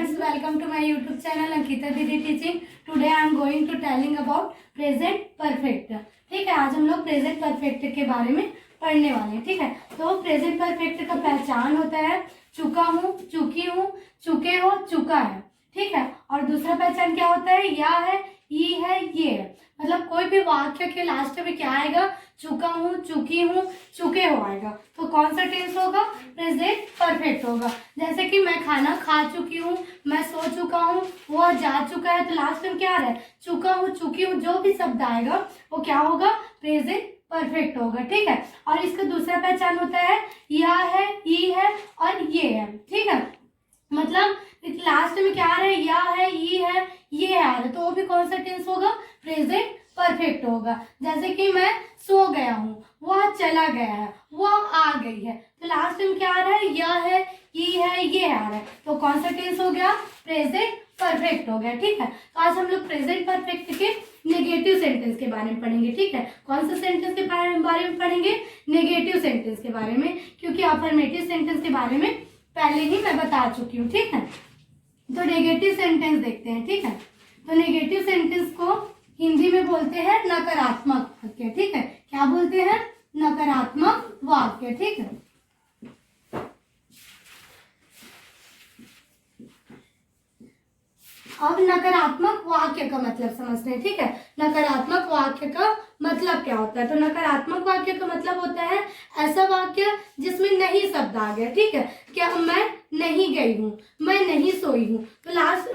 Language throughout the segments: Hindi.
friends, welcome to my YouTube channel Ankita Didi Teaching. Today I am going to telling about present perfect. ठीक है, आज हम लोग प्रेजेंट परफेक्ट के बारे में पढ़ने वाले हैं. ठीक है, तो प्रेजेंट परफेक्ट का पहचान होता है चुका हूँ, चुकी हूँ, चुके हो, चुका है. ठीक है, और दूसरा पहचान क्या होता है? या है, ई है, ये है. मतलब कोई भी वाक्य के लास्ट में क्या आएगा? चुका हूँ, चुकी हूँ, चुके हो आएगा. तो कौन सा टेंस होगा? प्रेजेंट परफेक्ट होगा. जैसे कि मैं खाना खा चुकी हूँ, मैं सो चुका हूँ, वो जा चुका है. तो लास्ट में क्या आ रहा है? चुका हूँ, चुकी हूँ, जो भी शब्द आएगा वो क्या होगा? प्रेजेंट परफेक्ट होगा. ठीक है, और इसका दूसरा पहचान होता है या है, ई है और ये है. ठीक है, मतलब लास्ट में क्या आ रहा है? या है, ई है, ये आ रहा है. तो वो भी कौन सा टेंस होगा? प्रेजेंट परफेक्ट होगा. जैसे कि मैं सो गया हूँ, वह चला गया है, वह आ गई है. तो लास्ट में क्या आ रहा है? या है, ई है, ये आ रहा है. तो कौन सा टेंस हो गया? प्रेजेंट परफेक्ट हो गया. ठीक है, तो आज हम लोग प्रेजेंट परफेक्ट के नेगेटिव सेंटेंस के बारे में पढ़ेंगे. ठीक है, कौन सा सेंटेंस के बारे में पढ़ेंगे? नेगेटिव सेंटेंस के बारे में, क्योंकि अफर्मेटिव सेंटेंस के बारे में पहले ही मैं बता चुकी हूँ. ठीक है, तो नेगेटिव सेंटेंस देखते हैं. ठीक है, तो नेगेटिव सेंटेंस को हिंदी में बोलते हैं नकारात्मक वाक्य. ठीक है, क्या बोलते हैं? नकारात्मक वाक्य. ठीक है, अब नकारात्मक वाक्य का मतलब समझते हैं. ठीक है, नकारात्मक वाक्य का मतलब क्या होता है? तो नकारात्मक वाक्य का मतलब होता है ऐसा वाक्य जिसमें नहीं शब्द आ गया. ठीक है, क्या मैं नहीं गई हूँ, मैं नहीं सोई हूँ. तो लास्ट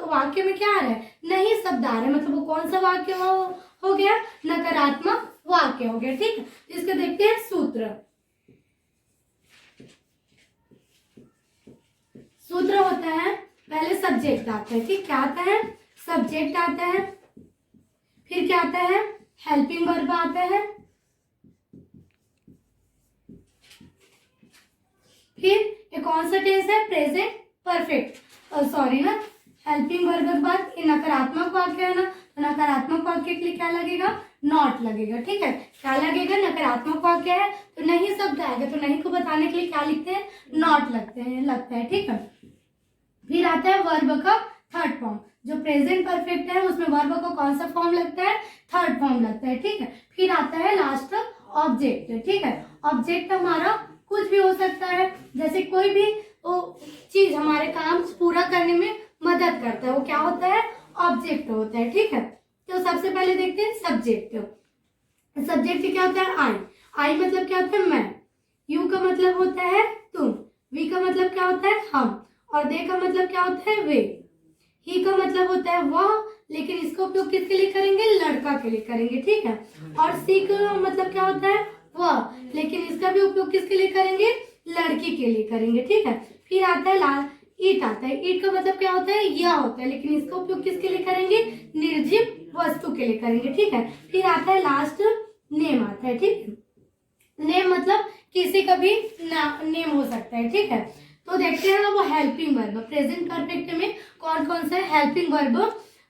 वाक्य में क्या आ रहा है? नहीं शब्द आ रहा है. मतलब वो कौन सा वाक्य हो गया? नकारात्मक वाक्य हो गया. ठीक है, इसको देखते हैं सूत्र. सूत्र होता है, पहले सब्जेक्ट आता है. ठीक, क्या आता है? सब्जेक्ट आता है. फिर क्या आता है? हेल्पिंग वर्ब आता है. फिर एक कौन सा टेंस है? Present perfect. सॉरी ना, हेल्पिंग वर्ब के बाद नकारात्मक वाक्य है ना, तो नकारात्मक वाक्य के लिए क्या लगेगा? नॉट लगेगा. ठीक है, क्या लगेगा? नकारात्मक वाक्य है तो नहीं शब्द आएगा, तो नहीं को बताने के लिए क्या लिखते हैं? नॉट लगता है. ठीक है, फिर आता है वर्ब का थर्ड फॉर्म. जो प्रेजेंट परफेक्ट है उसमें वर्ब का कौन सा फॉर्म लगता है? थर्ड फॉर्म लगता है. ठीक है, फिर आता है लास्ट ऑब्जेक्ट. ठीक है, ऑब्जेक्ट हमारा कुछ भी हो सकता है. जैसे कोई भी चीज हमारे काम पूरा करने में मदद करता है, वो क्या होता है? ऑब्जेक्ट होता है. ठीक है, तो सबसे पहले देखते हैं सब्जेक्ट. सब्जेक्ट क्या होता है? आई. आई मतलब क्या होता है? मैं. यू का मतलब होता है तुम. वी का मतलब क्या होता है? हम. और दे का मतलब क्या होता है? वे. ही का मतलब होता है वह, लेकिन इसका उपयोग किसके लिए करेंगे? लड़का के लिए करेंगे. ठीक है, और सी का मतलब क्या होता है? वह, लेकिन इसका भी उपयोग किसके लिए करेंगे? लड़की के लिए करेंगे. ठीक है, फिर आता है लाल ईट आता है. ईट का मतलब क्या होता है? यह होता है, लेकिन इसका उपयोग किसके लिए करेंगे? निर्जीव वस्तु के लिए करेंगे. ठीक है, फिर आता है लास्ट नेम आता है. ठीक है, नेम मतलब किसी का भी नेम हो सकता है. ठीक है, तो देखते हैं वो हेल्पिंग वर्ब. प्रेजेंट परफेक्ट में कौन कौन सा हेल्पिंग वर्ब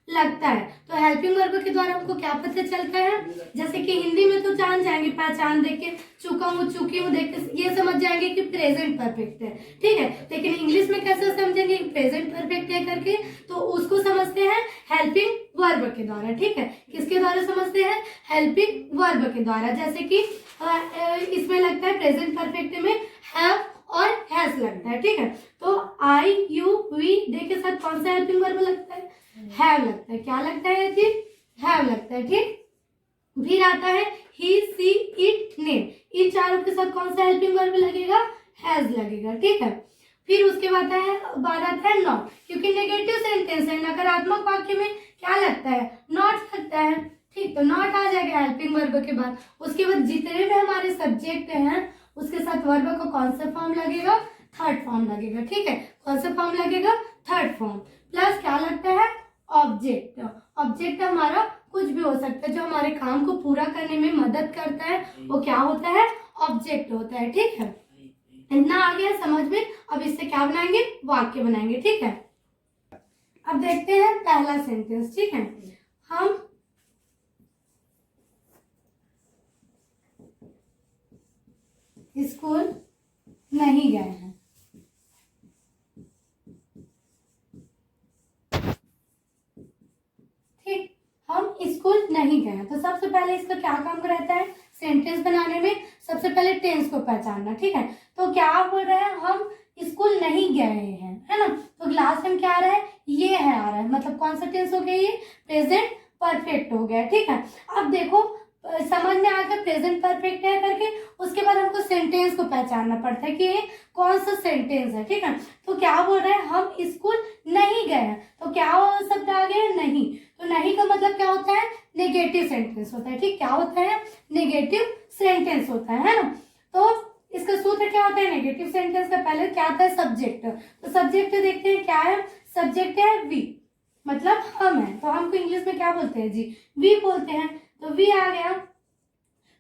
लगता है? तो हेल्पिंग वर्ब के द्वारा हमको क्या पता चलता है? जैसे कि हिंदी में तो जान जाएंगे, पहचान देख के चुका हूँ, चुकी हूँ देख के ये समझ जाएंगे कि प्रेजेंट परफेक्ट है. ठीक है, लेकिन इंग्लिश में कैसे समझेंगे प्रेजेंट परफेक्ट है करके? तो उसको समझते हैं हेल्पिंग वर्ब के द्वारा. ठीक है, किसके द्वारा समझते हैं? हेल्पिंग वर्ब के द्वारा. जैसे कि इसमें लगता है प्रेजेंट परफेक्ट में हैव और हैज लगता है. ठीक है, तो आई, यू, वी, दे के साथ कौन सा हेल्पिंग वर्ब लगता है? हैव लगता है. क्या लगता है? हैव लगता है. ठीक, फिर आता है ही, सी, इट, नेम. इन चारों के साथ कौन सा हेल्पिंग वर्ब लगेगा? हैज लगेगा. ठीक है, फिर उसके बाद आता है नॉट, क्योंकि नेगेटिव सेंटेंस है. नकारात्मक वाक्य में क्या लगता है? नॉट लगता है. ठीक, तो नॉट आ जाएगा हेल्पिंग वर्ब के बाद. उसके बाद जितने भी हमारे सब्जेक्ट हैं उसके साथ वर्ब का कौन सा फॉर्म लगेगा? थर्ड फॉर्म लगेगा. ठीक है, कौन सा फॉर्म लगेगा? Third form. प्लस क्या लगता है? ऑब्जेक्ट. ऑब्जेक्ट हमारा कुछ भी हो सकता है जो हमारे काम को पूरा करने में मदद करता है, वो क्या होता है? ऑब्जेक्ट होता है. ठीक है, इतना आ गया समझ में. अब इससे क्या बनाएंगे? वाक्य बनाएंगे. ठीक है, अब देखते हैं पहला सेंटेंस. ठीक है, हम स्कूल नहीं गए हैं. पहले इसका क्या काम रहता है सेंटेंस बनाने में, सबसे पहले टेंस को पहचानना, ठीक है। तो क्या बोल रहे हैं, हम स्कूल नहीं गए हैं, है ना। तो लास्ट टाइम क्या आ रहा है, ये है आ रहा है, मतलब कौन सा टेंस हो गया, ये प्रेजेंट परफेक्ट हो गया, ठीक है। अब देखो समझ में आ गया प्रेजेंट परफेक्ट है करके, उसके बाद हमको सेंटेंस को पहचानना पड़ता है कि ये कौन सा सेंटेंस है, ठीक है। तो क्या बोल रहे हैं, हम स्कूल नहीं गए हैं, तो क्या शब्द आ गया, नहीं। तो नहीं का मतलब क्या होता है, नेगेटिव सेंटेंस होता है, ठीक। क्या होता है, नेगेटिव सेंटेंस होता है ना। तो इसका सूत्र क्या होता है, नेगेटिव सेंटेंस का पहले क्या आता है, सब्जेक्ट। तो सब्जेक्ट देखते हैं क्या है, सब्जेक्ट है वी, मतलब हम है। तो हमको इंग्लिश में क्या बोलते हैं जी, वी बोलते हैं। तो वी आ गया,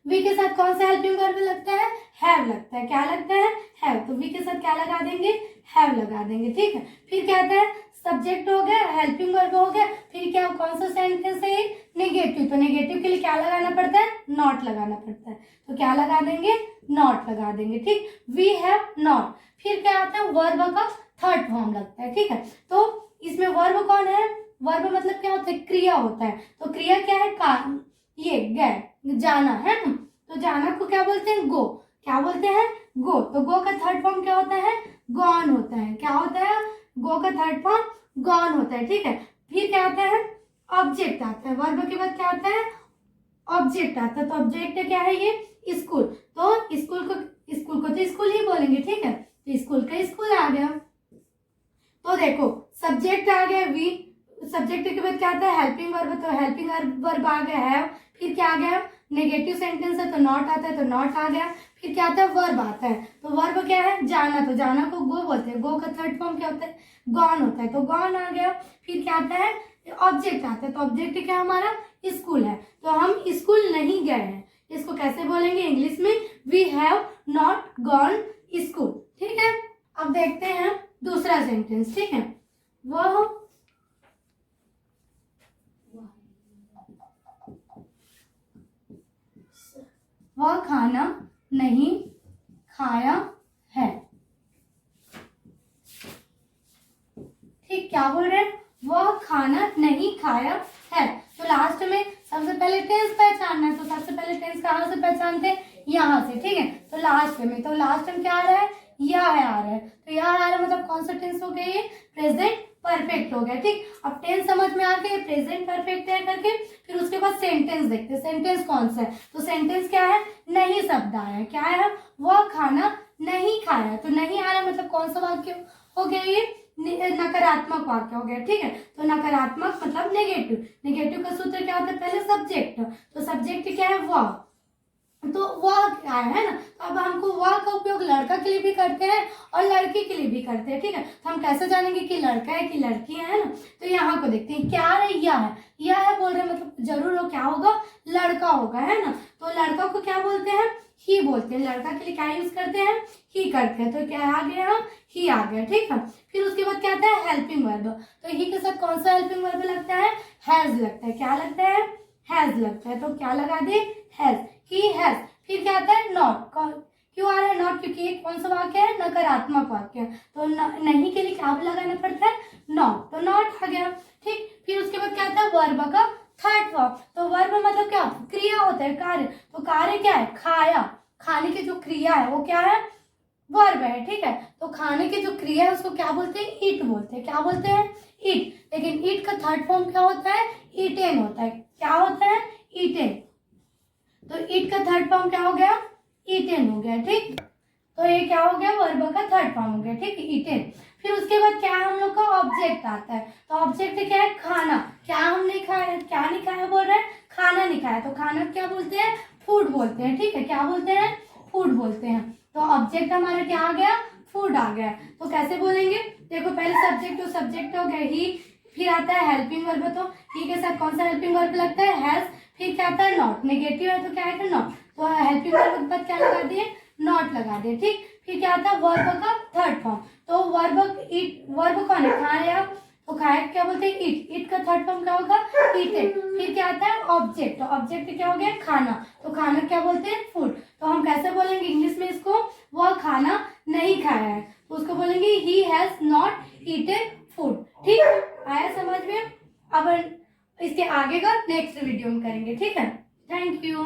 वी के साथ कौन सा हेल्पिंग वर्ब लगता है, हैव लगता है। क्या लगता है, हैव। तो वी के साथ क्या लगा देंगे, हैव लगा देंगे, ठीक है। फिर क्या आता है, सब्जेक्ट हो गया, हेल्पिंग वर्ब हो गया, फिर क्या कौन सा सेंटेंस है, नेगेटिव। तो नेगेटिव के लिए क्या लगाना पड़ता है, नॉट लगाना पड़ता है। तो क्या लगा देंगे, नॉट लगा देंगे, ठीक। We have not. फिर क्या आता है, वर्ब का थर्ड फॉर्म लगता है, ठीक है। तो इसमें वर्ब कौन है, वर्ब मतलब क्या होता है, क्रिया होता है। तो क्रिया क्या है, का ये गए, जाना है ना। तो जाना को क्या बोलते हैं, गो। क्या बोलते हैं, गो। तो गो का थर्ड फॉर्म क्या होता है, गॉन होता है। क्या होता है, गो का थर्ड फॉर्म गॉन होता है, ठीक है। फिर क्या आता है, ऑब्जेक्ट आता है। वर्ब के बाद क्या आता है, ऑब्जेक्ट आता है। तो ऑब्जेक्ट क्या है, ये स्कूल। तो स्कूल को तो स्कूल ही बोलेंगे, ठीक है। तो स्कूल का स्कूल आ गया। तो देखो सब्जेक्ट आ गया वी, सब्जेक्ट के बाद क्या आता है, हेल्पिंग वर्ब। तो हेल्पिंग वर्ब आ गया हैव। फिर क्या आ गया, नेगेटिव सेंटेंस है तो नॉट आता है, तो नॉट आ गया। फिर क्या आता है, वर्ब आता है। तो वर्ब क्या है, जाना। तो जाना को गो बोलते हैं। गो का थर्ड फॉर्म क्या होता है, गॉन होता है। तो गॉन आ गया। फिर क्या आता है, ऑब्जेक्ट आता है। तो ऑब्जेक्ट क्या हमारा, स्कूल है। तो हम स्कूल नहीं गए हैं, इसको कैसे बोलेंगे इंग्लिश में, we have not gone school, ठीक है। अब देखते हैं दूसरा सेंटेंस, ठीक है। वह खाना नहीं खाया है, ठीक। क्या बोल रहे हैं, वह खाना नहीं खाया है। तो लास्ट में सबसे पहले टेंस पहचानना है। तो सबसे पहले टेंस कहाँ से पहचानते हैं, यहाँ से, ठीक है। तो लास्ट में, तो लास्ट में क्या आ रहा है, यह है आ रहा है। तो यह आ रहा है मतलब कौन सा टेंस हो गया, ये प्रेजेंट परफेक्ट हो गया, ठीक। अब टेंस समझ में आ गया, प्रेजेंट परफेक्ट है करके। फिर उसके बाद सेंटेंस देखते हैं, सेंटेंस कौन सा है। तो सेंटेंस क्या है, नहीं शब्द आया है। क्या है, वह खाना नहीं खाया। तो नहीं आ रहा है मतलब कौन सा वाक्य हो गया, ये नकारात्मक वाक्य हो गया, ठीक है। तो नकारात्मक मतलब नेगेटिव। नेगेटिव का सूत्र क्या होता है, पहले सब्जेक्ट। तो सब्जेक्ट क्या है, वह। तो वह क्या है ना। तो अब हमको वह का उपयोग लड़का के लिए भी करते हैं और लड़की के लिए भी करते हैं, ठीक है। तो हम कैसे जानेंगे कि लड़का है कि लड़की है ना। तो यहाँ को देखते हैं, क्या है, यह है बोल रहे हैं, मतलब जरूर हो क्या होगा, लड़का होगा, है ना। तो लड़का को क्या बोलते हैं, ही बोलते हैं। लड़का के लिए क्या यूज करते हैं, ही करते हैं। तो क्या आ गया, ही आ गया, ठीक है। फिर उसके बाद क्या आता है, हेल्पिंग वर्ब। तो ही के साथ कौन सा हेल्पिंग वर्ब लगता है, हैज लगता है। क्या लगता है, हैज लगता है। तो क्या लगा दे, हैज, ही हैज। फिर क्या आता है, नॉट। क्यों आ रहा है नॉट, क्योंकि एक कौन सा वाक्य है, नकारात्मक वाक्य। तो नहीं के लिए क्या लगाना पड़ता है, नॉट। तो नॉट आ गया, ठीक। फिर उसके बाद क्या आता है, वर्ब का थर्ड फॉर्म। तो वर्ब मतलब क्या, क्रिया होता है, कार्य। तो कार्य क्या है, खाया। खाने की जो क्रिया है वो क्या है, वर्ब है, ठीक है। तो खाने की जो क्रिया है उसको क्या बोलते हैं, ईट बोलते हैं। क्या बोलते हैं, ईट। लेकिन ईट का थर्ड फॉर्म क्या होता है, ईटेन होता है। क्या होता है, ईटेन। तो ईट का थर्ड फॉर्म क्या हो गया, ईटेन हो गया, ठीक। तो ये क्या हो गया, वर्ब का थर्ड फॉर्म हो गया, ठीक, ईटेन। फिर उसके बाद क्या हम लोग का ऑब्जेक्ट आता है। तो ऑब्जेक्ट क्या है, खाना। क्या हम नहीं खाया, क्या नहीं खाया बोल रहे हैं, खाना नहीं खाया। तो खाना क्या बोलते हैं, फूड बोलते हैं, ठीक है। क्या बोलते हैं, फूड बोलते हैं। तो ऑब्जेक्ट हमारा क्या आ गया, फूड आ गया। तो कैसे बोलेंगे, देखो पहले सब्जेक्ट, तो सब्जेक्ट हो गया ही। फिर आता है हेल्पिंग वर्ब। तो ही के साथ कौन सा हेल्पिंग वर्ब लगता है, हैज। फिर क्या आता है, नॉट। नेगेटिव है तो क्या है, नॉट। तो हेल्पिंग वर्ब के बाद क्या लगा दिए, नॉट लगा दिए, ठीक। फिर क्या आता है, वर्ब का थर्ड फॉर्म। तो वर्ब ईट, वर्ब कौन है, खाया। तो खाया क्या बोलते हैं, ईट। ईट का थर्ड फॉर्म क्या होगा, ईटेड। फिर क्या आता है, ऑब्जेक्ट। तो ऑब्जेक्ट क्या हो गया, खाना। तो खाना क्या बोलते हैं, फूड। तो हम कैसे बोलेंगे इंग्लिश में इसको, वह खाना नहीं खाया है। तो उसको बोलेंगे he has not eaten food, ठीक। आया समझ में। अब इसके आगे का नेक्स्ट वीडियो में करेंगे, ठीक है। Thank you.